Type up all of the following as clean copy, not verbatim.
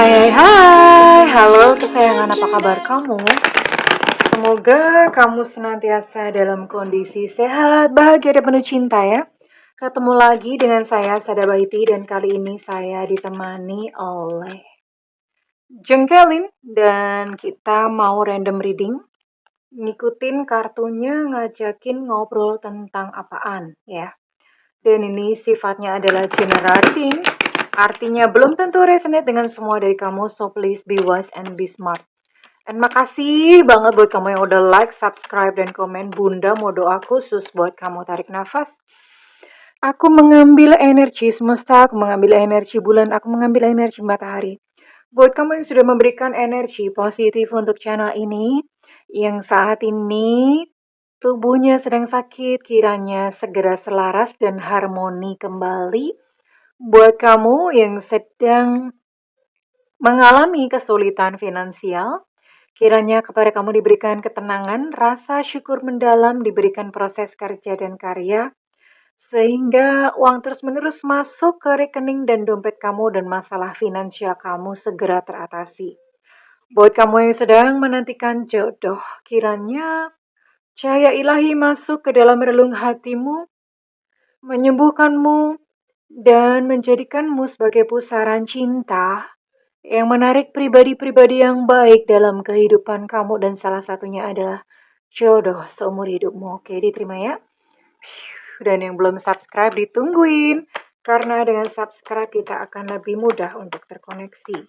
Hai hai hai, halo kesayangan, apa kabar kamu? Semoga kamu senantiasa dalam kondisi sehat, bahagia dan penuh cinta ya. Ketemu lagi dengan saya Sada Baiti dan kali ini saya ditemani oleh Jengkelin dan kita mau random reading. Ngikutin kartunya ngajakin ngobrol tentang apaan ya. Dan ini sifatnya adalah general reading. Artinya belum tentu resonate dengan semua dari kamu, so please be wise and be smart. Dan makasih banget buat kamu yang udah like, subscribe, dan komen. Bunda mau doa khusus buat kamu. Tarik nafas. Aku mengambil energi semesta, aku mengambil energi bulan, aku mengambil energi matahari. Buat kamu yang sudah memberikan energi positif untuk channel ini, yang saat ini tubuhnya sedang sakit, kiranya segera selaras dan harmoni kembali. Buat kamu yang sedang mengalami kesulitan finansial, kiranya kepada kamu diberikan ketenangan, rasa syukur mendalam, diberikan proses kerja dan karya, sehingga uang terus-menerus masuk ke rekening dan dompet kamu dan masalah finansial kamu segera teratasi. Buat kamu yang sedang menantikan jodoh, kiranya cahaya ilahi masuk ke dalam relung hatimu, menyembuhkanmu, dan menjadikanmu sebagai pusaran cinta yang menarik pribadi-pribadi yang baik dalam kehidupan kamu, dan salah satunya adalah jodoh seumur hidupmu. Oke, diterima ya. Dan yang belum subscribe ditungguin, karena dengan subscribe kita akan lebih mudah untuk terkoneksi.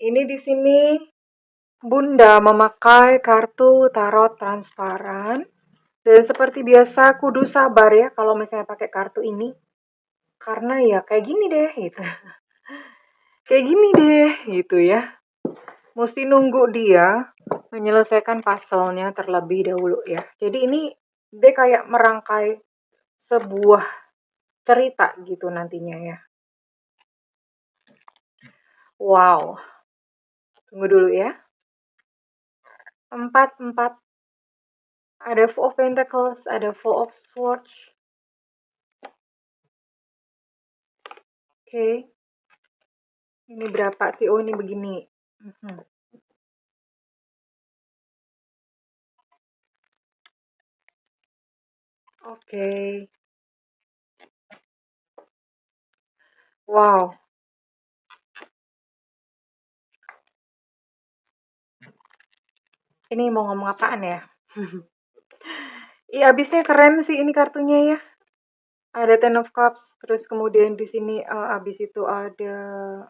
Ini di sini Bunda memakai kartu tarot transparan. Dan seperti biasa kudu sabar ya kalau misalnya pakai kartu ini. Karena ya kayak gini deh gitu. Kayak gini deh gitu ya. Mesti nunggu dia menyelesaikan puzzle-nya terlebih dahulu ya. Jadi ini dia kayak merangkai sebuah cerita gitu nantinya ya. Wow. Tunggu dulu ya. 4. Ada Four of Pentacles, ada Four of Swords. Oke. Ini berapa sih? Oh, ini begini. Oke. Wow. Ini mau ngomong apaan ya? Iya, abisnya keren sih ini kartunya ya. Ada Ten of Cups, terus kemudian di sini abis itu ada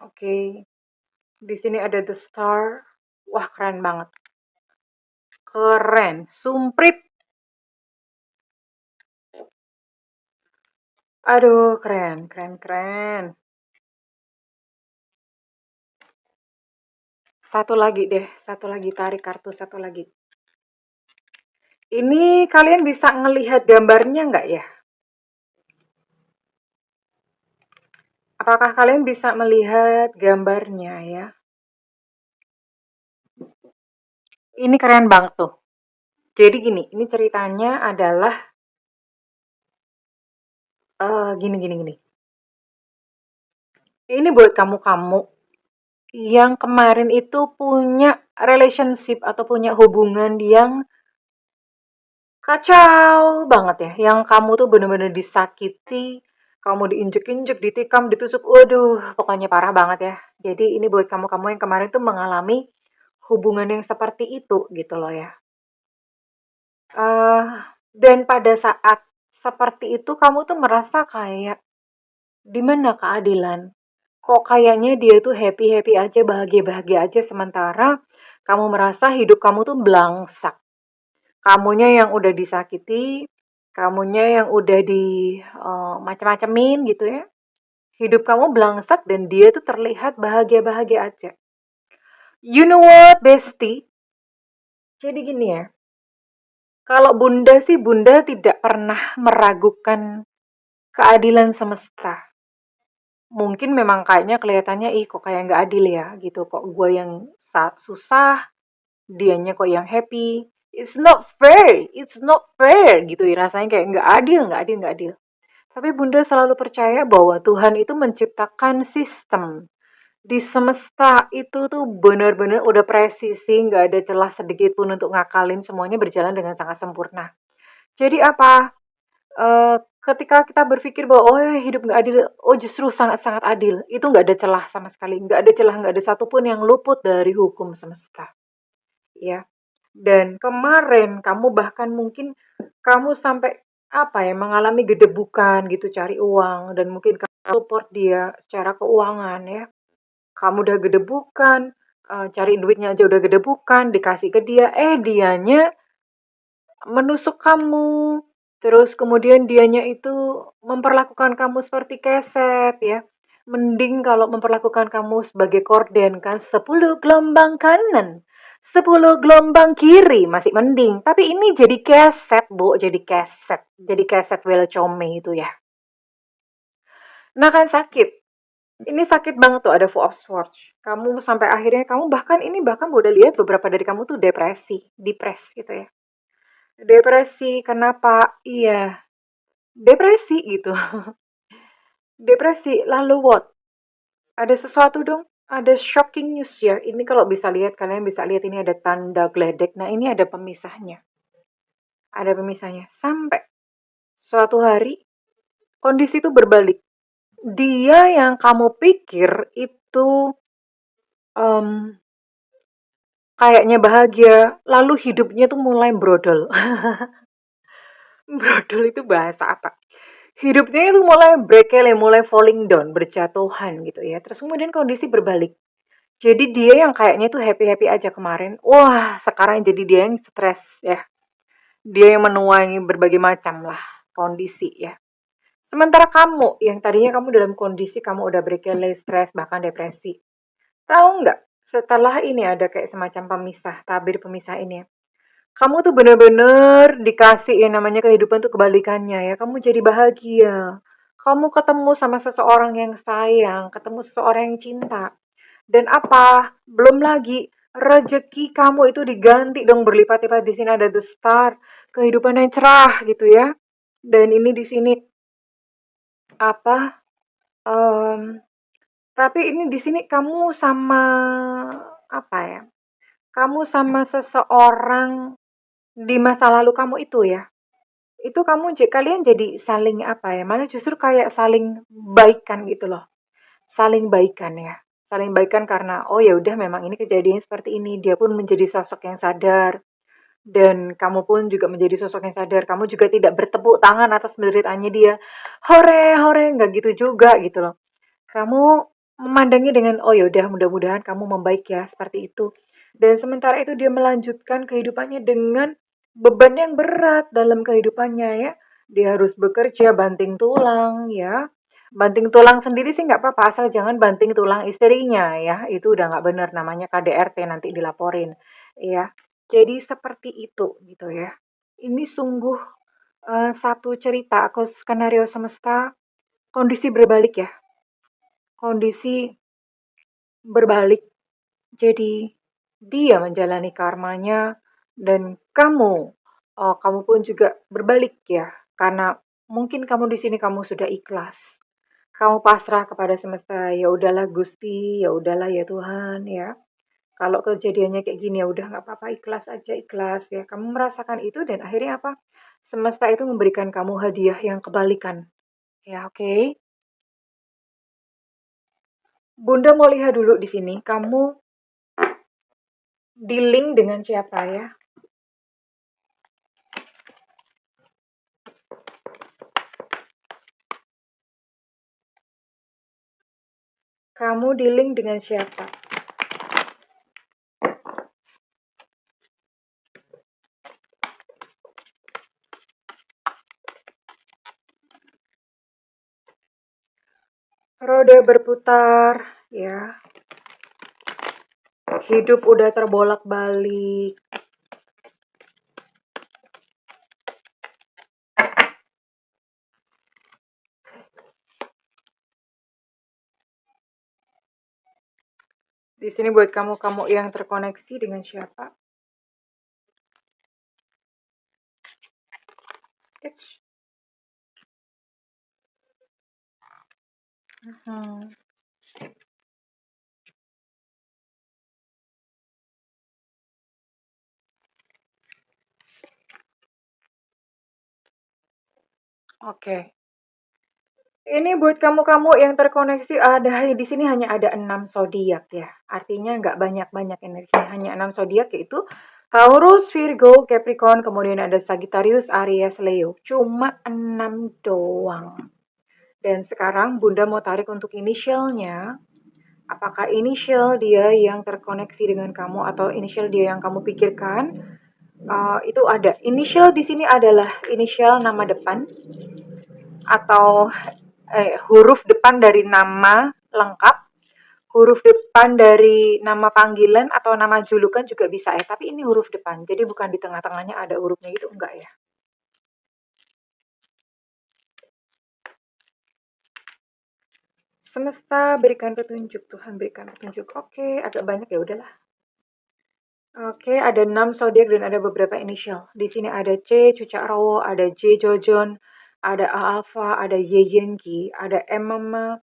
oke. Di sini ada The Star. Wah, keren banget. Keren, sumprit. Aduh, keren. Satu lagi deh, tarik kartu satu lagi. Ini kalian bisa ngelihat gambarnya nggak ya? Apakah kalian bisa melihat gambarnya ya? Ini keren banget tuh. Jadi gini, ini ceritanya adalah gini. Ini buat kamu-kamu yang kemarin itu punya relationship atau punya hubungan yang kacau banget ya. Yang kamu tuh bener-bener disakiti, kamu diinjek-injek, ditikam, ditusuk, waduh, pokoknya parah banget ya. Jadi ini buat kamu-kamu yang kemarin tuh mengalami hubungan yang seperti itu gitu loh ya. Dan pada saat seperti itu kamu tuh merasa kayak, di mana keadilan? Kok kayaknya dia tuh happy-happy aja, bahagia-bahagia aja, sementara kamu merasa hidup kamu tuh belangsak. Kamunya yang udah disakiti, kamunya yang udah di macem-macemin gitu ya. Hidup kamu belangsak dan dia tuh terlihat bahagia-bahagia aja. You know what, bestie? Jadi gini ya, kalau Bunda sih, Bunda tidak pernah meragukan keadilan semesta. Mungkin memang kayaknya kelihatannya, ih kok kayak nggak adil ya gitu. Kok gue yang susah, dianya kok yang happy. It's not fair gitu. Rasanya kayak nggak adil. Tapi Bunda selalu percaya bahwa Tuhan itu menciptakan sistem. Di semesta itu tuh benar-benar udah presisi, nggak ada celah sedikit pun untuk ngakalin, semuanya berjalan dengan sangat sempurna. Jadi apa? Ketika kita berpikir bahwa oh ya, hidup nggak adil, oh justru sangat-sangat adil. Itu nggak ada celah sama sekali, nggak ada celah, nggak ada satupun yang luput dari hukum semesta. Ya. Dan kemarin kamu bahkan mungkin kamu sampai apa ya mengalami gedebukan gitu cari uang dan mungkin kamu support dia secara keuangan ya. Kamu udah gedebukan, cari duitnya aja udah gedebukan, dikasih ke dia, dianya menusuk kamu, terus kemudian dianya itu memperlakukan kamu seperti keset ya. Mending kalau memperlakukan kamu sebagai korden kan 10 gelombang kanan, 10 gelombang kiri masih mending. Tapi ini jadi keset, Bu, jadi keset. Jadi keset welcome itu ya. Nah kan sakit. Ini sakit banget tuh ada Four of Swords. Kamu sampai akhirnya kamu bahkan ini bahkan udah lihat beberapa dari kamu tuh depresi, depres gitu ya. Depresi, kenapa? Iya, depresi gitu. Depresi, lalu what? Ada sesuatu dong? Ada shocking news ya. Ini kalau bisa lihat, kalian bisa lihat ini ada tanda geledek. Nah, ini ada pemisahnya. Ada pemisahnya. Sampai suatu hari, kondisi itu berbalik. Dia yang kamu pikir itu em, kayaknya bahagia, lalu hidupnya tuh mulai brodol. Brodol itu bahasa apa? Hidupnya itu mulai brekele, mulai falling down, berjatuhan gitu ya. Terus kemudian kondisi berbalik. Jadi dia yang kayaknya tuh happy-happy aja kemarin, wah sekarang jadi dia yang stres ya. Dia yang menuai berbagai macam lah kondisi ya. Sementara kamu yang tadinya kamu dalam kondisi kamu udah berkele, stres, bahkan depresi. Tahu nggak? Setelah ini ada kayak semacam pemisah, tabir pemisah ini ya. Kamu tuh bener-bener dikasih yang namanya kehidupan tuh kebalikannya ya. Kamu jadi bahagia. Kamu ketemu sama seseorang yang sayang, ketemu seseorang yang cinta. Dan apa? Belum lagi rezeki kamu itu diganti dong berlipat-lipat. Di sini ada the star, kehidupan yang cerah gitu ya. Dan ini di sini apa? em, tapi ini di sini kamu sama apa ya? Kamu sama seseorang di masa lalu kamu itu ya. Itu kamu kalian jadi saling apa ya? Malah justru kayak saling baikan gitu loh. Saling baikan ya. Saling baikan karena oh ya udah memang ini kejadian seperti ini. Dia pun menjadi sosok yang sadar dan kamu pun juga menjadi sosok yang sadar. Kamu juga tidak bertepuk tangan atas penderitaannya dia. Hore, hore, nggak gitu juga gitu loh. Kamu memandangnya dengan oh ya udah mudah-mudahan kamu membaik ya seperti itu. Dan sementara itu dia melanjutkan kehidupannya dengan beban yang berat dalam kehidupannya ya. Dia harus bekerja banting tulang ya. Banting tulang sendiri sih nggak apa-apa asal jangan banting tulang istrinya ya. Itu udah nggak benar namanya KDRT nanti dilaporin ya. Jadi seperti itu gitu ya. Ini sungguh satu cerita aku skenario semesta kondisi berbalik ya. Kondisi berbalik. Jadi dia menjalani karmanya dan kamu pun juga berbalik ya. Karena mungkin kamu di sini kamu sudah ikhlas. Kamu pasrah kepada semesta. Ya udahlah Gusti, ya udahlah ya Tuhan ya. Kalau kejadiannya kayak gini ya udah nggak apa-apa ikhlas aja ikhlas ya. Kamu merasakan itu dan akhirnya apa? Semesta itu memberikan kamu hadiah yang kebalikan. Ya, oke. Bunda mau lihat dulu di sini. Kamu dealing dengan siapa ya? Kamu dealing dengan siapa? Roda berputar, ya. Hidup udah terbolak-balik. Di sini buat kamu yang terkoneksi dengan siapa? It's Mhm. Oke. Ini buat kamu-kamu yang terkoneksi ada di sini hanya ada 6 zodiak ya. Artinya nggak banyak-banyak energinya, hanya 6 zodiak yaitu Taurus, Virgo, Capricorn, kemudian ada Sagittarius, Aries, Leo. Cuma 6 doang. Dan sekarang Bunda mau tarik untuk inisialnya. Apakah inisial dia yang terkoneksi dengan kamu atau inisial dia yang kamu pikirkan? Itu ada. Inisial di sini adalah inisial nama depan atau huruf depan dari nama lengkap, huruf depan dari nama panggilan atau nama julukan juga bisa ya. Tapi ini huruf depan, jadi bukan di tengah-tengahnya ada hurufnya itu enggak ya. Semesta berikan petunjuk, Tuhan berikan petunjuk. Oke, agak banyak ya udahlah. Oke, ada 6 zodiak dan ada beberapa inisial. Di sini ada C, Cucak Rawo, ada J, Jojon, ada A Alpha, ada Y Yenki, ada M Mama,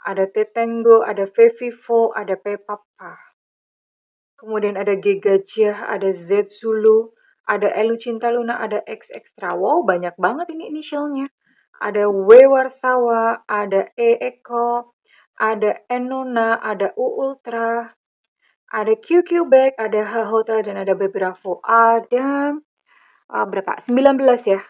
ada T Tango, ada V Vivo, ada P Papa. Kemudian ada G Gajah, ada Z Zulu, ada L Cinta Luna, ada X Extra. Wow, banyak banget ini inisialnya. Ada W Warsawa, ada E Eko, ada Enona, ada U Ultra, ada QQ Bag, ada H Hotel, dan ada B Bravo. Ada berapa? 19 ya.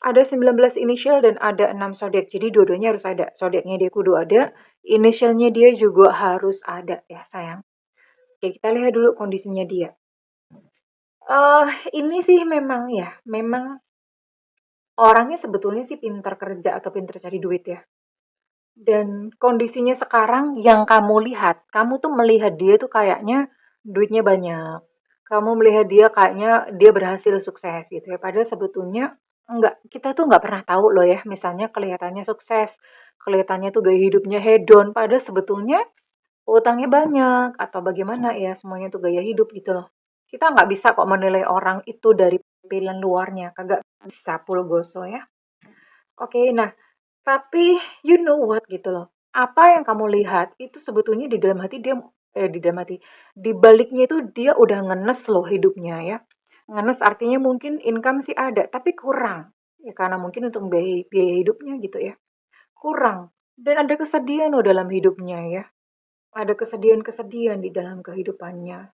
Ada 19 inisial dan ada 6 zodiak. Jadi dua-duanya harus ada. Zodiaknya dia kudu ada, inisialnya dia juga harus ada ya sayang. Oke, kita lihat dulu kondisinya dia. Ini sih memang ya, memang orangnya sebetulnya sih pintar kerja atau pintar cari duit ya. Dan kondisinya sekarang yang kamu lihat, kamu tuh melihat dia tuh kayaknya duitnya banyak. Kamu melihat dia kayaknya dia berhasil sukses gitu ya. Padahal sebetulnya enggak, kita tuh nggak pernah tahu loh ya. Misalnya kelihatannya sukses, kelihatannya tuh gaya hidupnya hedon, padahal sebetulnya utangnya banyak atau bagaimana ya, semuanya tuh gaya hidup gitu loh. Kita nggak bisa kok menilai orang itu dari pilihan luarnya, kagak bisa pulgoso ya. Oke, nah tapi you know what gitu loh. Apa yang kamu lihat itu sebetulnya di dalam hati dia di dalam hati, di baliknya itu dia udah ngenes loh hidupnya ya. Ngenes artinya mungkin income sih ada, tapi kurang. Ya karena mungkin untuk biaya, biaya hidupnya gitu ya. Kurang. Dan ada kesedihan loh dalam hidupnya ya. Ada kesedihan-kesedihan di dalam kehidupannya.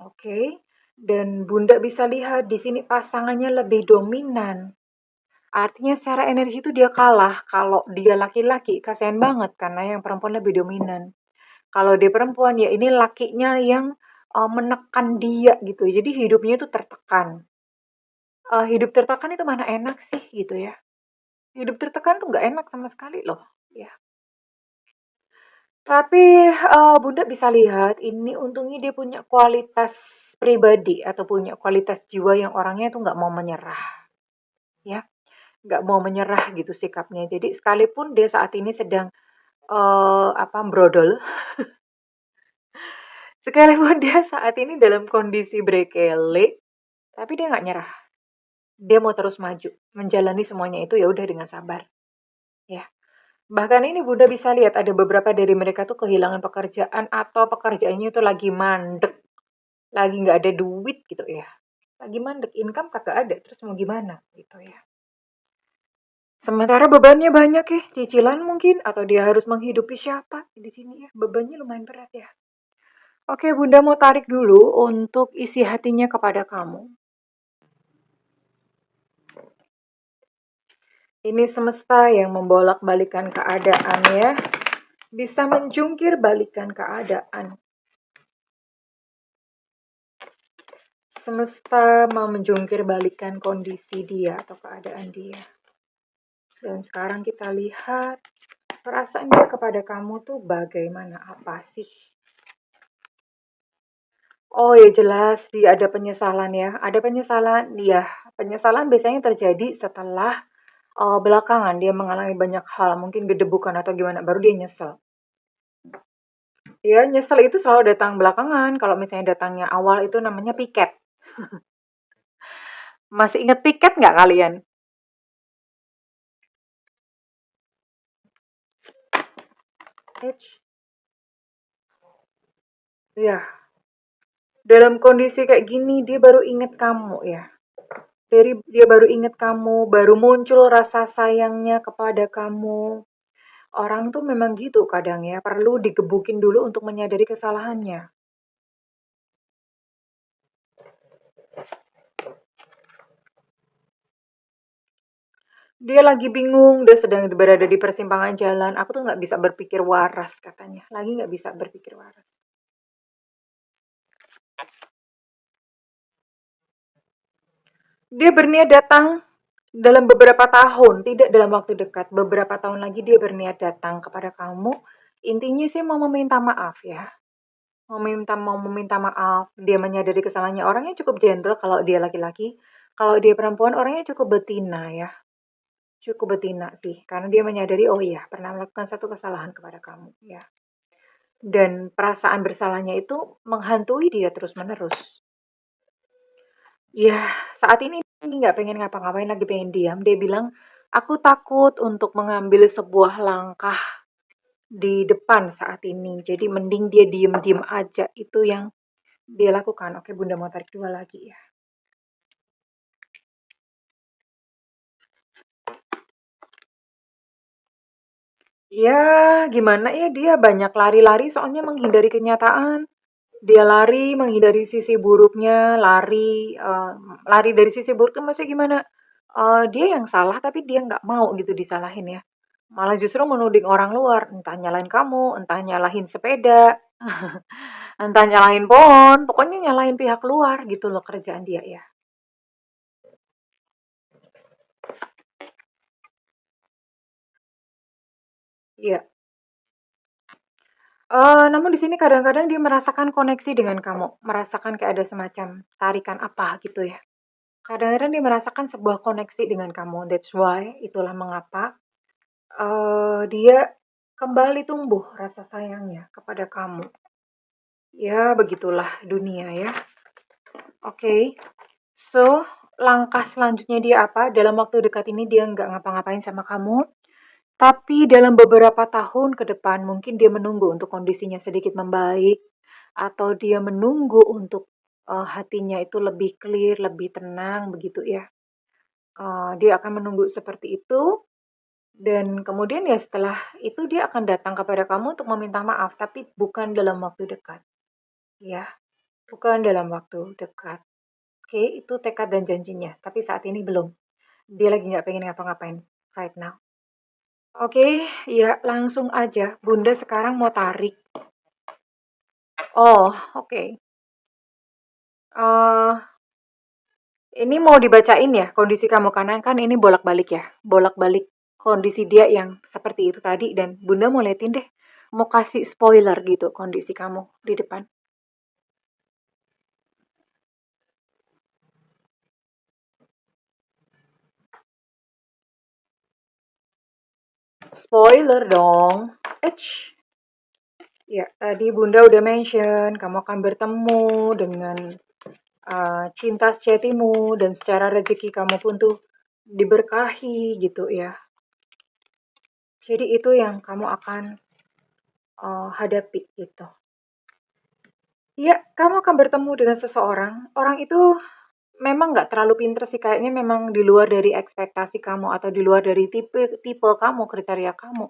Oke. Dan Bunda bisa lihat di sini pasangannya lebih dominan. Artinya secara energi itu dia kalah. Kalau dia laki-laki, kasihan banget karena yang perempuan lebih dominan. Kalau dia perempuan, ya ini lakinya yang menekan dia gitu. Jadi hidupnya itu tertekan. Hidup tertekan itu mana enak sih gitu ya. Hidup tertekan tuh nggak enak sama sekali loh. Ya. Tapi, Bunda bisa lihat ini untungnya dia punya kualitas pribadi atau punya kualitas jiwa yang orangnya itu nggak mau menyerah, ya. Nggak mau menyerah gitu sikapnya. Jadi sekalipun dia saat ini sedang, brodol, sekalipun dia saat ini dalam kondisi brekele, tapi dia nggak nyerah. Dia mau terus maju, menjalani semuanya itu ya udah dengan sabar, ya. Bahkan ini Bunda bisa lihat ada beberapa dari mereka tuh kehilangan pekerjaan atau pekerjaannya itu lagi mandek. Lagi nggak ada duit gitu ya, lagi mandek, income kagak ada, terus mau gimana gitu ya. Sementara bebannya banyak ya, cicilan mungkin atau dia harus menghidupi siapa di sini ya, bebannya lumayan berat ya. Oke, Bunda mau tarik dulu untuk isi hatinya kepada kamu. Ini semesta yang membolak-balikan keadaan ya, bisa menjungkir balikan keadaan. Semesta mau menjungkir balikan kondisi dia atau keadaan dia. Dan sekarang kita lihat perasaan dia kepada kamu tuh bagaimana, apa sih? Oh ya jelas dia ada penyesalan ya, ada penyesalan dia. Penyesalan biasanya terjadi setelah belakangan dia mengalami banyak hal, mungkin gedebukan atau gimana, baru dia nyesel. Ya nyesel itu selalu datang belakangan. Kalau misalnya datangnya awal itu namanya piket. Masih inget piket nggak kalian? Eits, ya, dalam kondisi kayak gini dia baru inget kamu ya. Dia baru inget kamu, baru muncul rasa sayangnya kepada kamu. Orang tuh memang gitu kadang ya, perlu digebukin dulu untuk menyadari kesalahannya. Dia lagi bingung, dia sedang berada di persimpangan jalan. Aku tuh nggak bisa berpikir waras katanya. Lagi nggak bisa berpikir waras. Dia berniat datang dalam beberapa tahun, tidak dalam waktu dekat. Beberapa tahun lagi dia berniat datang kepada kamu. Intinya sih mau meminta maaf ya. Mau meminta maaf. Dia menyadari kesalahannya. Orangnya cukup gentle kalau dia laki-laki. Kalau dia perempuan orangnya cukup betina ya. Cukup betina sih. Karena dia menyadari, oh iya, pernah melakukan satu kesalahan kepada kamu ya. Dan perasaan bersalahnya itu menghantui dia terus-menerus. Ya, saat ini dia nggak pengen ngapa-ngapain, lagi pengen diam. Dia bilang, aku takut untuk mengambil sebuah langkah di depan saat ini. Jadi mending dia diem-diem aja. Itu yang dia lakukan. Oke, Bunda mau tarik dua lagi ya. Ya, gimana ya, dia banyak lari-lari soalnya menghindari kenyataan. Dia lari menghindari sisi buruknya, lari dari sisi buruknya maksudnya gimana? Dia yang salah tapi dia nggak mau gitu disalahin ya. Malah justru menuding orang luar, entah nyalahin kamu, entah nyalahin sepeda, entah nyalahin pohon, pokoknya nyalahin pihak luar gitu loh kerjaan dia ya. Iya. Namun di sini kadang-kadang dia merasakan koneksi dengan kamu, merasakan kayak ada semacam tarikan apa gitu ya. Kadang-kadang dia merasakan sebuah koneksi dengan kamu, that's why, itulah mengapa dia kembali tumbuh rasa sayangnya kepada kamu. Ya, begitulah dunia ya. Oke. So, langkah selanjutnya dia apa? Dalam waktu dekat ini dia nggak ngapa-ngapain sama kamu, tapi dalam beberapa tahun ke depan mungkin dia menunggu untuk kondisinya sedikit membaik, atau dia menunggu untuk hatinya itu lebih clear, lebih tenang, begitu ya. Dia akan menunggu seperti itu, dan kemudian ya setelah itu dia akan datang kepada kamu untuk meminta maaf, tapi bukan dalam waktu dekat, ya, bukan dalam waktu dekat. Oke, itu tekad dan janjinya, tapi saat ini belum. Dia lagi nggak pengen ngapa-ngapain right now. Oke, ya langsung aja. Bunda sekarang mau tarik. Oh, oke. Eh, ini mau dibacain ya kondisi kamu karena kan ini bolak-balik ya, bolak-balik kondisi dia yang seperti itu tadi dan Bunda mau liatin deh, mau kasih spoiler gitu kondisi kamu di depan. Spoiler dong. Eits. Ya, tadi Bunda udah mention kamu akan bertemu dengan cinta sejatimu dan secara rezeki kamu pun tuh diberkahi gitu ya. Jadi itu yang kamu akan hadapi gitu. Ya, kamu akan bertemu dengan seseorang. Orang itu memang nggak terlalu pinter sih, kayaknya memang di luar dari ekspektasi kamu atau di luar dari tipe tipe kamu, kriteria kamu.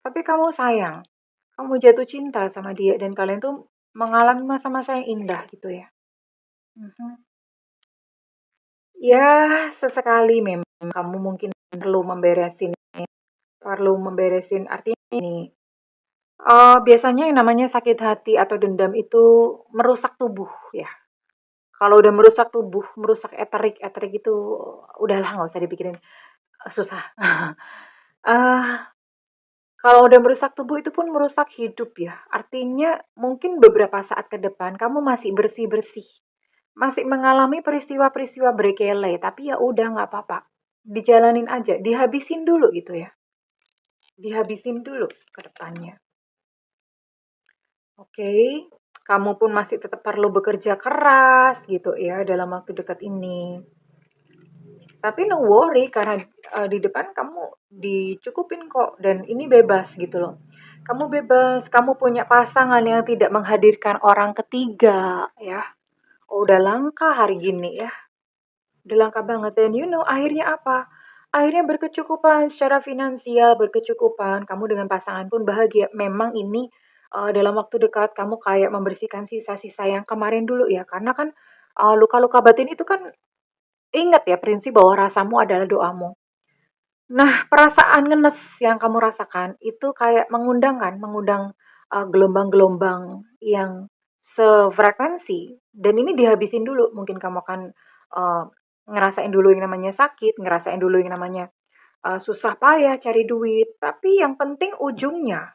Tapi kamu sayang, kamu jatuh cinta sama dia dan kalian tuh mengalami masa-masa yang indah gitu ya. Mhm. Ya, sesekali memang kamu mungkin perlu memberesin artinya ini. Biasanya yang namanya sakit hati atau dendam itu merusak tubuh ya. Kalau udah merusak tubuh, merusak eterik, eterik itu udahlah nggak usah dipikirin, susah. Eee, Kalau udah merusak tubuh itu pun merusak hidup ya. Artinya mungkin beberapa saat ke depan kamu masih bersih-bersih, masih mengalami peristiwa-peristiwa berkele, tapi ya udah nggak apa-apa, dijalanin aja, dihabisin dulu gitu ya, dihabisin dulu ke depannya. Oke, kamu pun masih tetap perlu bekerja keras gitu ya dalam waktu dekat ini. Tapi no worry karena di depan kamu dicukupin kok dan ini bebas gitu loh. Kamu bebas, kamu punya pasangan yang tidak menghadirkan orang ketiga, ya. Oh, udah langka hari gini ya. Udah langka banget dan akhirnya apa? Akhirnya berkecukupan secara finansial, berkecukupan, kamu dengan pasangan pun bahagia. Memang ini, dalam waktu dekat kamu kayak membersihkan sisa-sisa yang kemarin dulu ya, karena kan, luka-luka batin itu kan ingat ya prinsip bahwa rasamu adalah doamu. Nah, perasaan ngenes yang kamu rasakan itu kayak mengundang kan, mengundang, gelombang-gelombang yang sefrekuensi dan ini dihabisin dulu. Mungkin kamu akan, eee, ngerasain dulu yang namanya sakit, ngerasain dulu yang namanya, susah payah cari duit, tapi yang penting ujungnya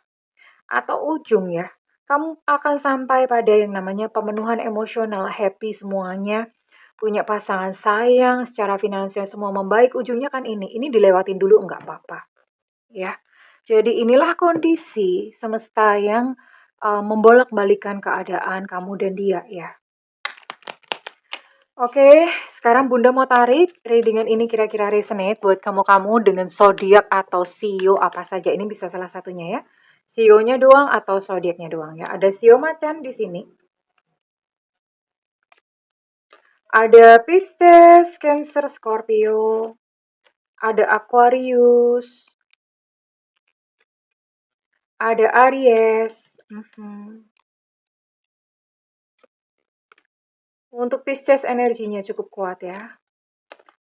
atau ujung ya, kamu akan sampai pada yang namanya pemenuhan emosional, happy semuanya, punya pasangan sayang, secara finansial semua membaik, ujungnya kan ini dilewatin dulu nggak apa-apa, ya. Jadi inilah kondisi semesta yang, membolak-balikkan keadaan kamu dan dia, ya. Oke, sekarang Bunda mau tarik readingan ini kira-kira resonate buat kamu-kamu dengan zodiak atau sio apa saja. Ini bisa salah satunya ya. Sionya doang atau zodiaknya doang ya. Ada sio macan di sini. Ada Pisces, Cancer, Scorpio. Ada Aquarius. Ada Aries. Untuk Pisces energinya cukup kuat ya.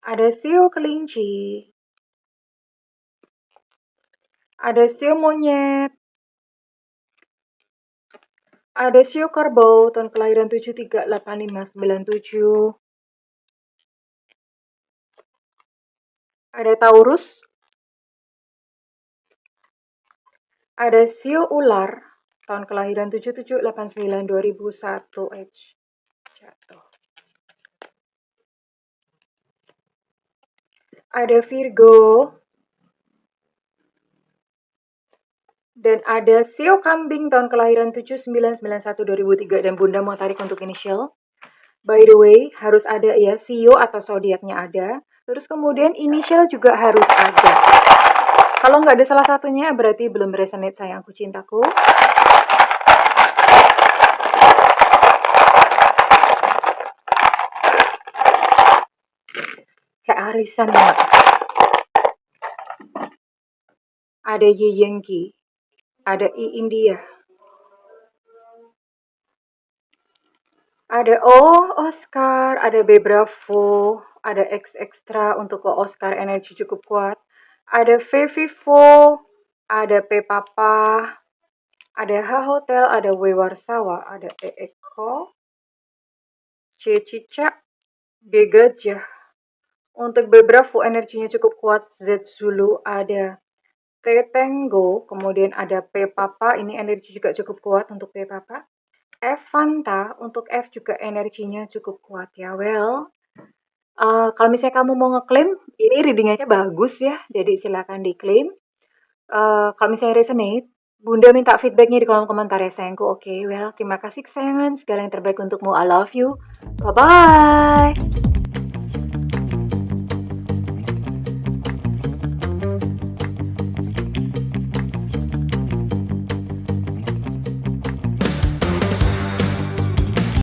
Ada sio kelinci. Ada sio monyet. Ada sio kerbau tahun kelahiran 738597. Ada Taurus. Ada sio ular tahun kelahiran 77892001 H. Jatuh. Ada Virgo. Dan ada sio kambing tahun kelahiran 79912003 dan Bunda mau tarik untuk inisial. By the way, harus ada ya sio atau zodiaknya ada. Terus kemudian inisial juga harus ada. Kalau nggak ada salah satunya berarti belum resonate sayangku cintaku. Kayak arisan banget. Ada Ye Yengki. Ada I India. Ada O Oscar, ada B Bravo, ada X Extra untuk O Oscar energi cukup kuat. Ada V Vivo, ada P Papa, ada H Hotel, ada W Warsawa, ada E Eko, C Cicak, G Gajah. Untuk B Bravo energinya cukup kuat, Z Zulu, ada T Tango, kemudian ada P Papa, ini energi juga cukup kuat untuk P Papa. F Fanta, untuk F juga energinya cukup kuat ya. Well, kalau misalnya kamu mau ngeklaim, ini readingannya bagus ya, jadi silakan diklaim. Kalau misalnya resonate, Bunda minta feedbacknya di kolom komentar ya sayangku. Oke, well, terima kasih kesayangan, segala yang terbaik untukmu. I love you. Bye-bye.